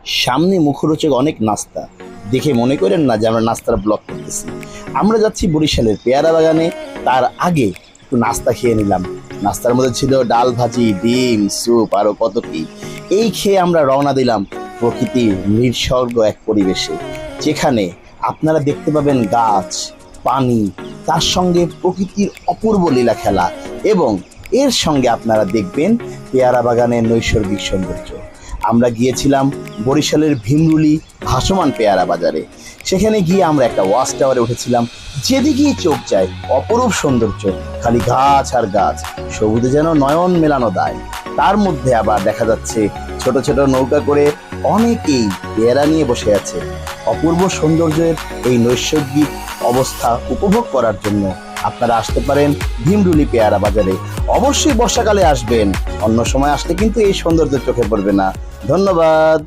সামনে মুখরোচক অনেক নাস্তা, দেখে মনে করেন না যে আমরা নাস্তার ব্লগ করতেছি। আমরা যাচ্ছি বরিশালের পেয়ারা বাগানে। তার আগে একটু নাস্তা খেয়ে নিলাম। নাস্তার মধ্যে ছিল ডাল, ভাজি, ডিম, স্যুপ, আরও কত কি। এই খেয়ে আমরা রওনা দিলাম প্রকৃতির নিঃসর্গ এক পরিবেশে, যেখানে আপনারা দেখতে পাবেন গাছ, পানি, তার সঙ্গে প্রকৃতির অপূর্ব লীলা খেলা, এবং এর সঙ্গে আপনারা দেখবেন পেয়ারা বাগানের নৈসর্গিক সৌন্দর্য। আমরা গিয়েছিলাম বরিশালের ভীমরুলি ভাসমান পেয়ারা বাজারে। সেখানে গিয়ে আমরা একটা ওয়াচ টাওয়ারে উঠেছিলাম। যেদিকেই চোখ যায় অপরূপ সৌন্দর্য, খালি গাছ আর গাছ, সবুজে যেন নয়ন মেলানো দায়। তার মধ্যে আবার দেখা যাচ্ছে ছোট ছোট নৌকা করে অনেকেই পেয়ারা নিয়ে বসে আছে। অপূর্ব সৌন্দর্যের এই নৈসর্গিক অবস্থা উপভোগ করার জন্য আপনারা আসতে পারেন ভীমরুলি পেয়ারা বাজারে। অবশ্যই বর্ষাকালে আসবেন, অন্য সময় আসলে কিন্তু এই সৌন্দর্য চোখে পড়বে না। ধন্যবাদ।